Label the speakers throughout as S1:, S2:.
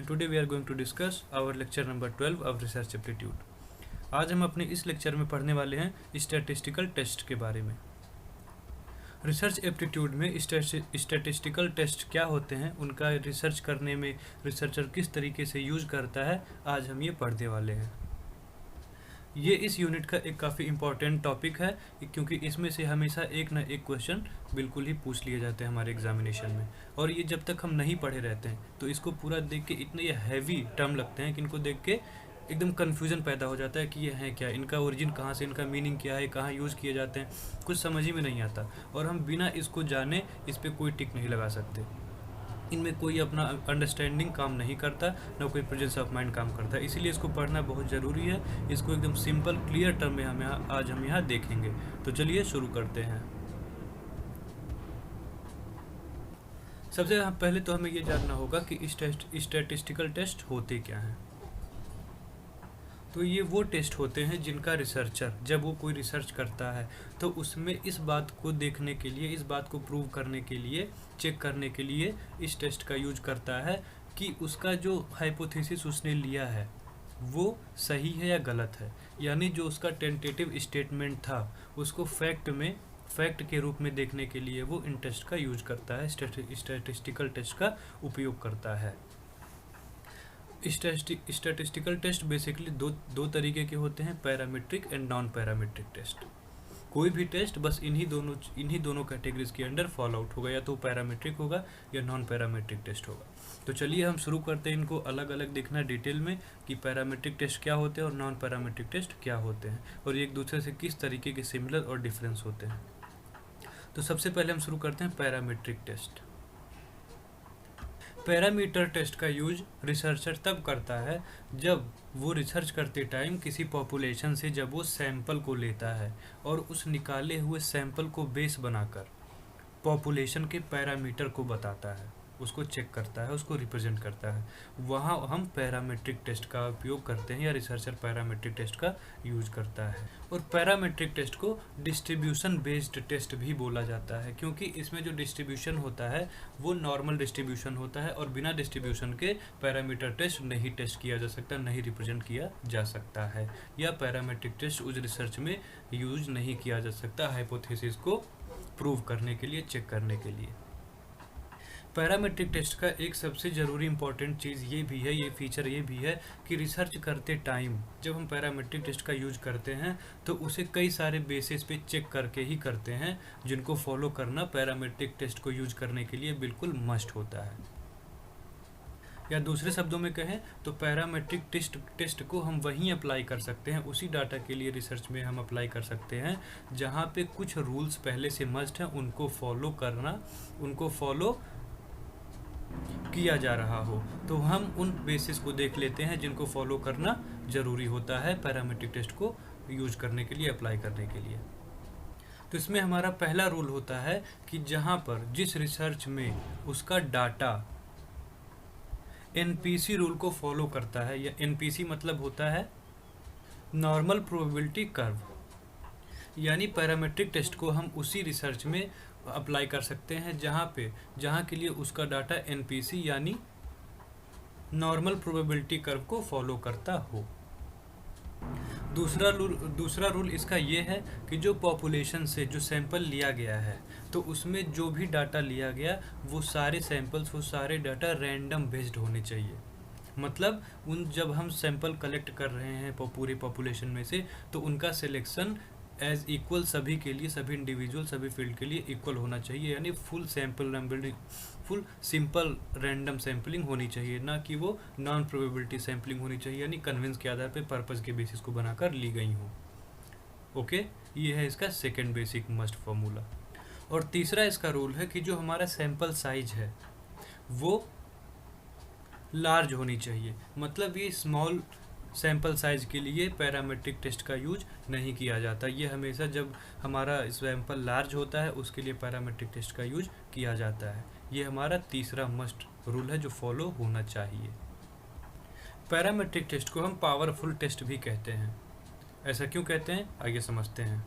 S1: and today we are going to discuss our lecture number 12 of research aptitude। आज हम अपने इस lecture में पढ़ने वाले हैं स्टैटिस्टिकल टेस्ट के बारे में। रिसर्च एप्टीट्यूड में स्टैटिस्टिकल टेस्ट क्या होते हैं, उनका रिसर्च करने में रिसर्चर किस तरीके से यूज करता है, आज हम ये पढ़ने वाले हैं। ये इस यूनिट का एक काफ़ी इम्पॉर्टेंट टॉपिक है क्योंकि इसमें से हमेशा एक ना एक क्वेश्चन बिल्कुल ही पूछ लिए जाते हैं हमारे एग्जामिनेशन में। और ये जब तक हम नहीं पढ़े रहते हैं तो इसको पूरा देख के इतने ये हैवी टर्म लगते हैं कि इनको देख के एकदम कन्फ्यूज़न पैदा हो जाता है कि ये है क्या, इनका ओरिजिन कहाँ से, इनका मीनिंग क्या है, कहाँ यूज़ किए जाते हैं, कुछ समझ ही में नहीं आता। और हम बिना इसको जाने इस पर कोई टिक नहीं लगा सकते। इनमें कोई अपना अंडरस्टैंडिंग काम नहीं करता, ना कोई प्रेजेंस ऑफ माइंड काम करता। इसीलिए इसको पढ़ना बहुत ज़रूरी है। इसको एकदम सिंपल क्लियर टर्म में हम आज यहाँ देखेंगे। तो चलिए शुरू करते हैं। सबसे पहले तो हमें ये जानना होगा कि स्टैटिस्टिकल टेस्ट होते क्या हैं। तो ये वो टेस्ट होते हैं जिनका रिसर्चर जब वो कोई रिसर्च करता है तो उसमें इस बात को देखने के लिए, इस बात को प्रूव करने के लिए, चेक करने के लिए इस टेस्ट का यूज करता है कि उसका जो हाइपोथेसिस उसने लिया है वो सही है या गलत है। यानी जो उसका टेंटेटिव स्टेटमेंट था उसको फैक्ट के रूप में देखने के लिए वो इन टेस्ट का यूज करता है, स्टैटिस्टिकल टेस्ट का उपयोग करता है। स्टैटिस्टिकल टेस्ट बेसिकली दो तरीके के होते हैं, parametric and non parametric test. कोई भी टेस्ट बस इन्हीं दोनों कैटेगरीज के अंडर फॉलो आउट होगा, या तो पैरामीट्रिक होगा या नॉन पैरामीट्रिक टेस्ट होगा। तो चलिए हम शुरू करते हैं इनको अलग अलग देखना डिटेल में कि पैरामीट्रिक टेस्ट क्या होते हैं और नॉन पैरामीट्रिक टेस्ट क्या होते हैं और एक दूसरे से किस तरीके के सिमिलर और डिफरेंस होते हैं। तो सबसे पहले हम शुरू करते हैं पैरामीट्रिक टेस्ट। पैरामीटर टेस्ट का यूज रिसर्चर तब करता है जब वो रिसर्च करते टाइम किसी पॉपुलेशन से जब वो सैंपल को लेता है और उस निकाले हुए सैंपल को बेस बनाकर पॉपुलेशन के पैरामीटर को बताता है, उसको चेक करता है, उसको रिप्रेजेंट करता है। वहाँ हम पैरामीट्रिक टेस्ट का उपयोग करते हैं या रिसर्चर पैरामीट्रिक टेस्ट का यूज करता है। और पैरामीट्रिक टेस्ट को डिस्ट्रीब्यूशन बेस्ड टेस्ट भी बोला जाता है क्योंकि इसमें जो डिस्ट्रीब्यूशन होता है वो नॉर्मल डिस्ट्रीब्यूशन होता है और बिना डिस्ट्रीब्यूशन के पैरामीटर टेस्ट नहीं टेस्ट किया जा सकता, नहीं रिप्रेजेंट किया जा सकता है, या पैरामीट्रिक टेस्ट उस रिसर्च में यूज नहीं किया जा सकता हाइपोथेसिस को प्रूव करने के लिए, चेक करने के लिए। पैरामीट्रिक टेस्ट का एक सबसे ज़रूरी इंपॉर्टेंट चीज़ ये भी है, ये फीचर ये भी है कि रिसर्च करते टाइम जब हम पैरामीट्रिक टेस्ट का यूज करते हैं तो उसे कई सारे बेसिस पे चेक करके ही करते हैं, जिनको फॉलो करना पैरामीट्रिक टेस्ट को यूज करने के लिए बिल्कुल मस्ट होता है। या दूसरे शब्दों में कहें तो पैरामीट्रिक टेस्ट को हम वहीं अप्लाई कर सकते हैं, उसी डाटा के लिए रिसर्च में हम अप्लाई कर सकते हैं जहाँ पे कुछ रूल्स पहले से मस्ट हैं, उनको फॉलो किया जा रहा हो। तो हम उन बेसिस को देख लेते हैं जिनको फॉलो करना ज़रूरी होता है पैरामीट्रिक टेस्ट को यूज करने के लिए, अप्लाई करने के लिए। तो इसमें हमारा पहला रूल होता है कि जहाँ पर जिस रिसर्च में उसका डाटा एनपीसी रूल को फॉलो करता है, या एनपीसी मतलब होता है नॉर्मल प्रोबेबिलिटी कर्व, यानी पैरामीट्रिक टेस्ट को हम उसी रिसर्च में अप्लाई कर सकते हैं जहाँ के लिए उसका डाटा एनपीसी यानी नॉर्मल प्रोबेबिलिटी कर्व को फॉलो करता हो। दूसरा रूल इसका ये है कि जो पॉपुलेशन से जो सैंपल लिया गया है तो उसमें जो भी डाटा लिया गया वो सारे सैंपल्स, वो सारे डाटा रैंडम बेस्ड होने चाहिए। मतलब जब हम सैंपल कलेक्ट कर रहे हैं पूरी पॉपुलेशन में से तो उनका सिलेक्शन एज इक्वल सभी के लिए, सभी इंडिविजुअल, सभी फील्ड के लिए इक्वल होना चाहिए, यानी फुल सिंपल रैंडम सैम्पलिंग होनी चाहिए, ना कि वो नॉन प्रोबेबिलिटी सैम्पलिंग होनी चाहिए, यानी कन्विंस के आधार पे पर्पस के बेसिस को बनाकर ली गई हो। ओके, ये है इसका सेकेंड बेसिक मस्ट फॉर्मूला। और तीसरा इसका रूल है कि जो हमारा सैंपल साइज है वो लार्ज होनी चाहिए। मतलब ये स्मॉल सैंपल साइज के लिए पैरामीट्रिक टेस्ट का यूज नहीं किया जाता। ये हमेशा जब हमारा सैंपल लार्ज होता है उसके लिए पैरामीट्रिक टेस्ट का यूज किया जाता है। ये हमारा तीसरा मस्ट रूल है जो फॉलो होना चाहिए। पैरामीट्रिक टेस्ट को हम पावरफुल टेस्ट भी कहते हैं। ऐसा क्यों कहते हैं, आइए समझते हैं।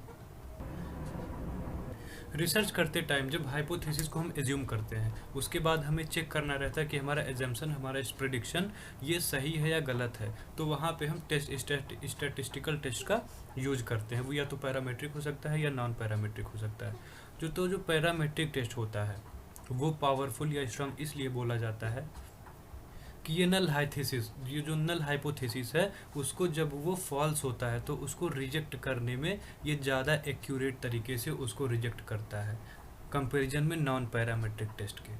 S1: रिसर्च करते टाइम जब हाइपोथेसिस को हम एज्यूम करते हैं, उसके बाद हमें चेक करना रहता है कि हमारा एजम्पशन, हमारा प्रेडिक्शन ये सही है या गलत है। तो वहाँ पे हम स्टैटिस्टिकल टेस्ट का यूज करते हैं। वो या तो पैरामेट्रिक हो सकता है या नॉन पैरामेट्रिक हो सकता है। जो पैरामेट्रिक टेस्ट होता है वो पावरफुल या स्ट्रांग इसलिए बोला जाता है कि ये नल हाइथेसिस, ये जो नल हाइपोथेसिस है उसको जब वो फॉल्स होता है तो उसको रिजेक्ट करने में ये ज़्यादा एक्यूरेट तरीके से उसको रिजेक्ट करता है कंपैरिजन में नॉन पैरामेट्रिक टेस्ट के।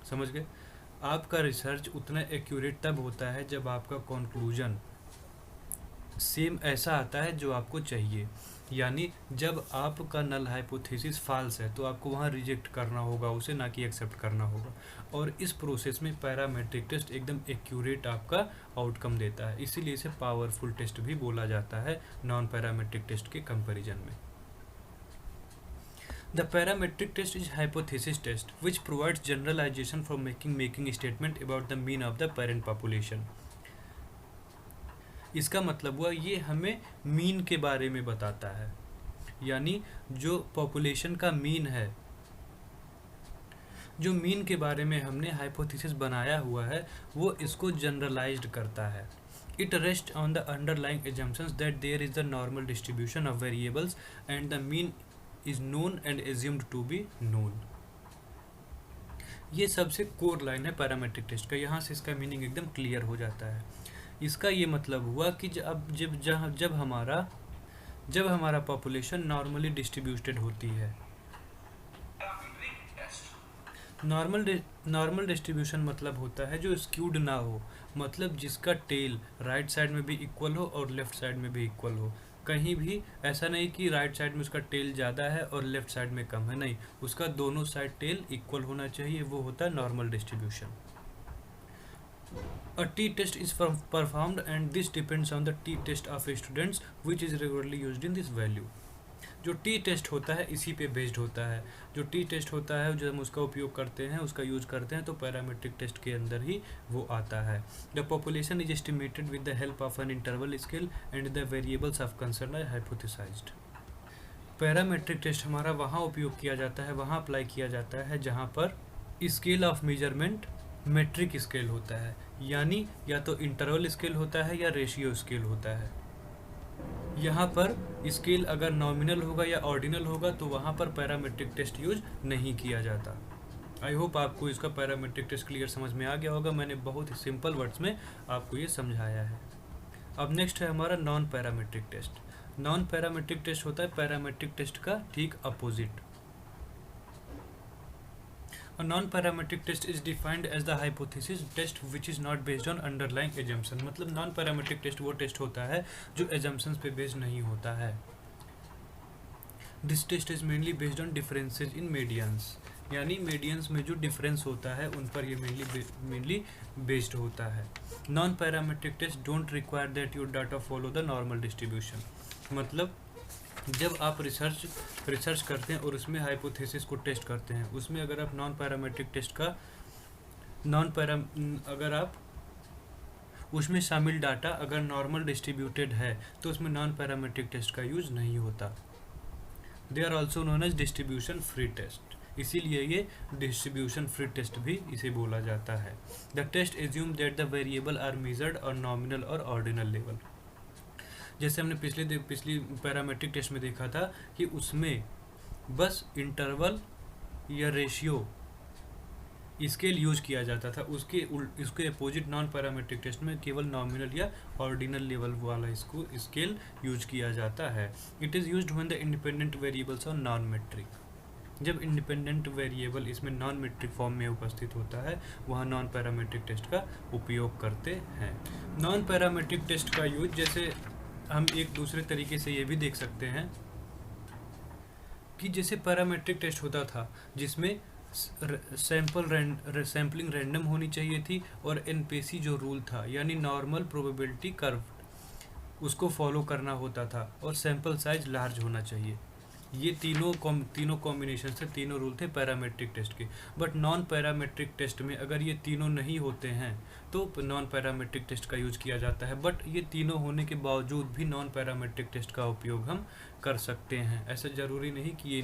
S1: समझ गए? आपका रिसर्च उतना एक्यूरेट तब होता है जब आपका कंक्लूजन सेम ऐसा आता है जो आपको चाहिए। यानी जब आपका नल हाइपोथेसिस फॉल्स है तो आपको वहाँ रिजेक्ट करना होगा उसे, ना कि एक्सेप्ट करना होगा। और इस प्रोसेस में पैरामेट्रिक टेस्ट एकदम एक्यूरेट आपका आउटकम देता है, इसीलिए इसे पावरफुल टेस्ट भी बोला जाता है नॉन पैरामेट्रिक टेस्ट के कंपैरिजन में। The parametric test is hypothesis test which provides generalization for making statement about the mean of the parent population. इसका मतलब हुआ ये हमें मीन के बारे में बताता है, यानी जो पॉपुलेशन का मीन है, जो मीन के बारे में हमने हाइपोथेसिस बनाया हुआ है वो इसको जनरलाइज्ड करता है। It rests on the underlying assumptions that there is a normal distribution of variables and the mean is known and assumed to be known. ये सबसे कोर लाइन है पैरामेट्रिक टेस्ट का। यहाँ से इसका मीनिंग एकदम क्लियर हो जाता है। इसका ये मतलब हुआ कि जब हमारा पॉपुलेशन नॉर्मली डिस्ट्रीब्यूटेड होती है। नॉर्मल डिस्ट्रीब्यूशन मतलब होता है जो स्क्यूड ना हो, मतलब जिसका टेल राइट साइड में भी इक्वल हो और लेफ्ट साइड में भी इक्वल हो। कहीं भी ऐसा नहीं कि राइट साइड में उसका टेल ज़्यादा है और लेफ्ट साइड में कम है, नहीं, उसका दोनों साइड टेल इक्वल होना चाहिए, वो होता है normal distribution. A t-test is performed and this depends on the t-test of students which is regularly used in this value. जो टी टेस्ट होता है इसी पे बेस्ड होता है। जो टी टेस्ट होता है जो हम उसका उपयोग करते हैं, उसका यूज करते हैं, तो पैरामेट्रिक टेस्ट के अंदर ही वो आता है। The population is estimated with the help of an interval scale and the variables of concern are hypothesized. Parametric test हमारा वहाँ उपयोग किया जाता है, वहाँ अप्लाई किया जाता है जहाँ पर scale of measurement metric scale होता है, यानी या तो इंटरवल स्केल होता है या रेशियो स्केल होता है। यहाँ पर स्केल अगर नॉमिनल होगा या ऑर्डिनल होगा तो वहाँ पर पैरामेट्रिक टेस्ट यूज नहीं किया जाता। आई होप आपको इसका पैरामेट्रिक टेस्ट क्लियर समझ में आ गया होगा। मैंने बहुत ही सिंपल वर्ड्स में आपको ये समझाया है। अब नेक्स्ट है हमारा non parametric test. Non parametric test होता है पैरामेट्रिक टेस्ट का ठीक opposite. A non-parametric test is defined as the hypothesis test which is not based on underlying assumption। मतलब नॉन पैरामेट्रिक टेस्ट वो टेस्ट होता है जो assumptions पे बेस्ड नहीं होता है। This test is mainly based on differences in medians, यानी मीडियंस में जो डिफरेंस होता है उन पर ये मेनली बेस्ड होता है। Non parametric test don't require that your data follow the normal distribution. मतलब जब आप रिसर्च करते हैं और उसमें हाइपोथेसिस को टेस्ट करते हैं, उसमें अगर आप नॉन पैरामेट्रिक टेस्ट का अगर आप उसमें शामिल डाटा अगर नॉर्मल डिस्ट्रीब्यूटेड है तो उसमें नॉन पैरामेट्रिक टेस्ट का यूज नहीं होता। They are also known as distribution free test, इसीलिए ये डिस्ट्रीब्यूशन फ्री टेस्ट भी इसे बोला जाता है। The test assume that the variable are measured और नॉमिनल और ऑर्डिनल लेवल। जैसे हमने पिछली पैरामेट्रिक टेस्ट में देखा था कि उसमें बस इंटरवल या रेशियो स्केल यूज किया जाता था, उसके अपोजिट नॉन पैरामेट्रिक टेस्ट में केवल नॉमिनल या ऑर्डिनल लेवल वाला इसको स्केल यूज किया जाता है। It is used when the independent variables are non metric. जब इंडिपेंडेंट वेरिएबल इसमें नॉन मेट्रिक फॉर्म में उपस्थित होता है वहाँ नॉन पैरामेट्रिक टेस्ट का उपयोग करते हैं। नॉन पैरामेट्रिक टेस्ट का यूज जैसे हम एक दूसरे तरीके से ये भी देख सकते हैं कि जैसे पैरामेट्रिक टेस्ट होता था जिसमें सैम्पलिंग रैंडम होनी चाहिए थी और एनपीसी जो रूल था यानी नॉर्मल प्रोबेबिलिटी कर्व उसको फॉलो करना होता था और सैंपल साइज लार्ज होना चाहिए। ये तीनों कॉम्बिनेशन से तीनों रूल थे पैरामेट्रिक टेस्ट के। बट नॉन पैरामेट्रिक टेस्ट में अगर ये तीनों नहीं होते हैं तो नॉन पैरामेट्रिक टेस्ट का यूज किया जाता है। बट ये तीनों होने के बावजूद भी नॉन पैरामेट्रिक टेस्ट का उपयोग हम कर सकते हैं। ऐसा ज़रूरी नहीं कि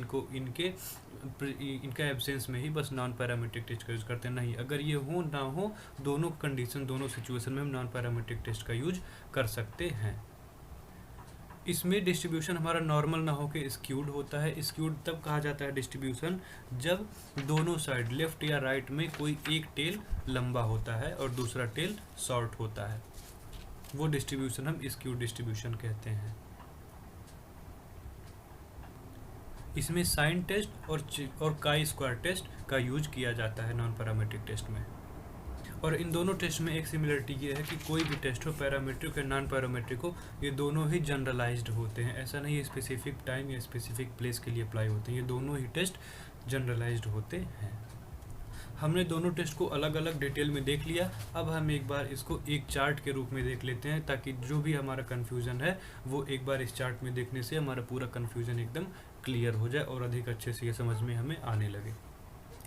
S1: इनका एब्सेंस में ही बस नॉन पैरामेट्रिक टेस्ट का यूज़ करते हैं, नहीं, अगर ये हो ना हो, दोनों कंडीशन दोनों सिचुएशन में हम नॉन पैरामेट्रिक टेस्ट का यूज कर सकते हैं। इसमें डिस्ट्रीब्यूशन हमारा नॉर्मल ना होकर स्क्यूड होता है। स्क्यूड तब कहा जाता है डिस्ट्रीब्यूशन जब दोनों साइड लेफ्ट या राइट में कोई एक टेल लंबा होता है और दूसरा टेल शॉर्ट होता है, वो डिस्ट्रीब्यूशन हम स्क्यूड डिस्ट्रीब्यूशन कहते हैं। इसमें साइन टेस्ट और काई स्क्वायर टेस्ट का यूज किया जाता है नॉन पैरामेट्रिक टेस्ट में। और इन दोनों टेस्ट में एक सिमिलरिटी ये है कि कोई भी टेस्ट हो, पैरामेट्रिक या नॉन पैरामेट्रिक हो, ये दोनों ही जनरलाइज्ड होते हैं। ऐसा नहीं है स्पेसिफिक टाइम या स्पेसिफिक प्लेस के लिए अप्लाई होते हैं, ये दोनों ही टेस्ट जनरलाइज्ड होते हैं। हमने दोनों टेस्ट को अलग अलग डिटेल में देख लिया। अब हम एक बार इसको एक चार्ट के रूप में देख लेते हैं, ताकि जो भी हमारा कन्फ्यूज़न है वो एक बार इस चार्ट में देखने से हमारा पूरा कन्फ्यूज़न एकदम क्लियर हो जाए और अधिक अच्छे से ये समझ में हमें आने लगे।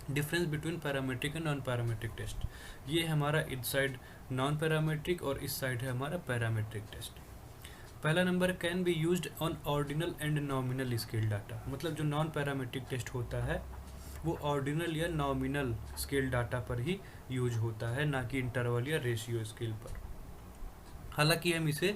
S1: Difference between parametric and non parametric test, ये हमारा इस साइड नॉन पैरामेट्रिक और इस साइड है हमारा पैरामेट्रिक टेस्ट। पहला number, can be used on ordinal and nominal scale data. मतलब जो नॉन पैरामेट्रिक टेस्ट होता है वो ऑर्डिनल या नॉमिनल स्केल डाटा पर ही यूज होता है, ना कि इंटरवल या रेशियो स्केल पर। हालांकि हम इसे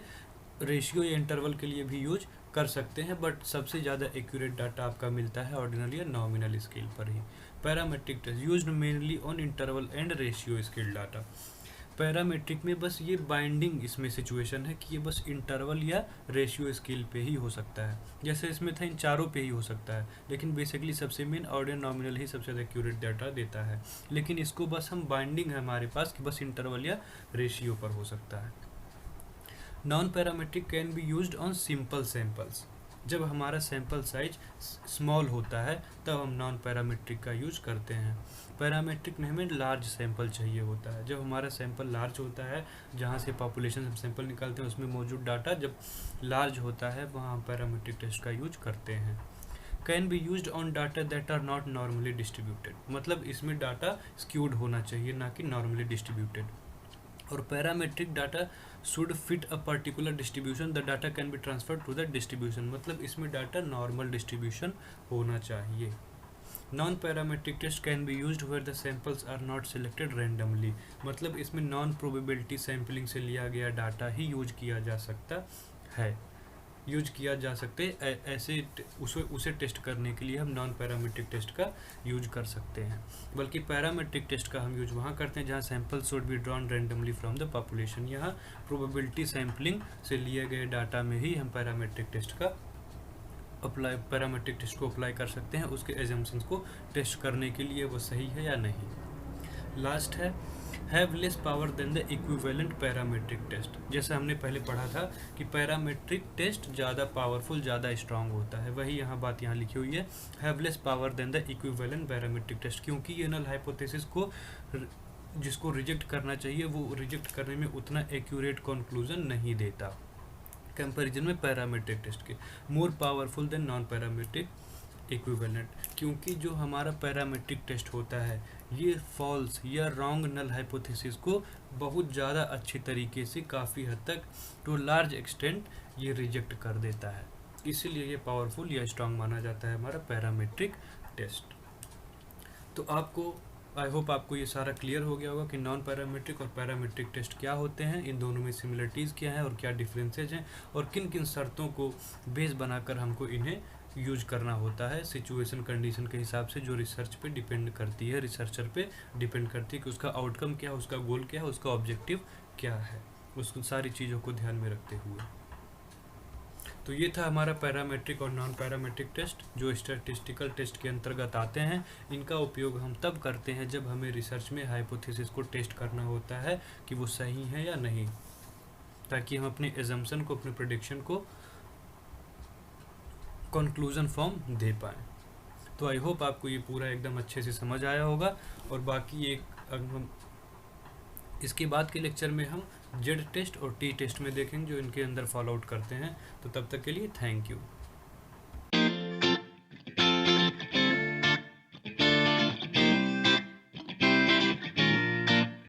S1: रेशियो या इंटरवल के लिए भी यूज कर सकते हैं, बट सबसे ज़्यादा एक्यूरेट डाटा आपका मिलता है ऑर्डिनल या नॉमिनल स्केल पर ही। Parametric test used mainly on interval and ratio scale data. Parametric में बस ये बाइंडिंग इसमें सिचुएशन है कि ये बस इंटरवल या रेशियो स्केल पे ही हो सकता है, जैसे इसमें था इन चारों पे ही हो सकता है, लेकिन बेसिकली सबसे मेन ऑर्डिनल नॉमिनल ही सबसे ज़्यादा एक्यूरेट डाटा देता है। लेकिन इसको बस हम बाइंडिंग है हमारे पास कि बस इंटरवल या रेशियो पर हो सकता है। Non parametric can be used on simple samples. जब हमारा सैंपल साइज स्मॉल होता है तब हम नॉन पैरामेट्रिक का यूज करते हैं। पैरामेट्रिक में हमें लार्ज सैंपल चाहिए होता है। जब हमारा सैंपल लार्ज होता है, जहाँ से पॉपुलेशन से सैंपल निकालते हैं उसमें मौजूद डाटा जब लार्ज होता है वहाँ हम पैरामेट्रिक टेस्ट का यूज करते हैं। Can be used on data that are not normally distributed. मतलब इसमें डाटा स्क्यूड होना चाहिए, ना कि नॉर्मली डिस्ट्रीब्यूटेड। और parametric data should fit a particular distribution, the data can be transferred to the distribution. मतलब इसमें डाटा नॉर्मल डिस्ट्रीब्यूशन होना चाहिए। Non parametric test can be used where the samples are not selected randomly. मतलब इसमें non probability sampling से लिया गया data ही use किया जा सकता है, ऐसे उसे टेस्ट करने के लिए हम नॉन पैरामेट्रिक टेस्ट का यूज कर सकते हैं। बल्कि पैरामेट्रिक टेस्ट का हम यूज वहाँ करते हैं जहाँ sample should be drawn randomly from the population. यहाँ प्रोबेबिलिटी सैम्पलिंग से लिए गए डाटा में ही हम पैरामेट्रिक टेस्ट को अप्लाई कर सकते हैं, उसके एजम्पशंस को टेस्ट करने के लिए वो सही है या नहीं। लास्ट है, have less power than the equivalent parametric test. जैसे हमने पहले पढ़ा था कि पैरामेट्रिक टेस्ट ज़्यादा पावरफुल, ज़्यादा स्ट्रांग होता है, वही बात यहाँ लिखी हुई है, have less power than the equivalent parametric test. क्योंकि ये नल हाइपोथेसिस को जिसको रिजेक्ट करना चाहिए वो रिजेक्ट करने में उतना एक्यूरेट कंक्लूजन नहीं देता कंपैरिजन में पैरामेट्रिक टेस्ट के। More powerful than non parametric equivalent, क्योंकि जो हमारा पैरामेट्रिक टेस्ट होता है ये फॉल्स या रॉन्ग नल हाइपोथेसिस को बहुत ज़्यादा अच्छी तरीके से, काफ़ी हद तक, टू लार्ज एक्सटेंट ये रिजेक्ट कर देता है। इसीलिए ये पावरफुल या स्ट्रांग माना जाता है हमारा पैरामेट्रिक टेस्ट। तो आई होप आपको ये सारा क्लियर हो गया होगा कि नॉन पैरामेट्रिक और पैरामेट्रिक टेस्ट क्या होते हैं, इन दोनों में सिमिलरिटीज़ क्या हैं और क्या डिफरेंसेज हैं, और किन किन शर्तों को बेस बनाकर हमको इन्हें यूज करना होता है सिचुएशन कंडीशन के हिसाब से, जो रिसर्च पे डिपेंड करती है, रिसर्चर पे डिपेंड करती है कि उसका आउटकम क्या है, उसका गोल क्या है, उसका ऑब्जेक्टिव क्या है, उस सारी चीज़ों को ध्यान में रखते हुए। तो ये था हमारा पैरामेट्रिक और नॉन पैरामेट्रिक टेस्ट जो स्टैटिस्टिकल टेस्ट के अंतर्गत आते हैं। इनका उपयोग हम तब करते हैं जब हमें रिसर्च में हाइपोथेसिस को टेस्ट करना होता है कि वो सही है या नहीं, ताकि हम अपने एजम्पशन को, अपने प्रेडिक्शन को कंक्लूजन फॉर्म दे पाएँ। तो आई होप आपको ये पूरा एकदम अच्छे से समझ आया होगा। और बाकी इसके बाद के लेक्चर में हम जेड टेस्ट और टी टेस्ट में देखेंगे जो इनके अंदर फॉलो आउट करते हैं। तो तब तक के लिए थैंक यू।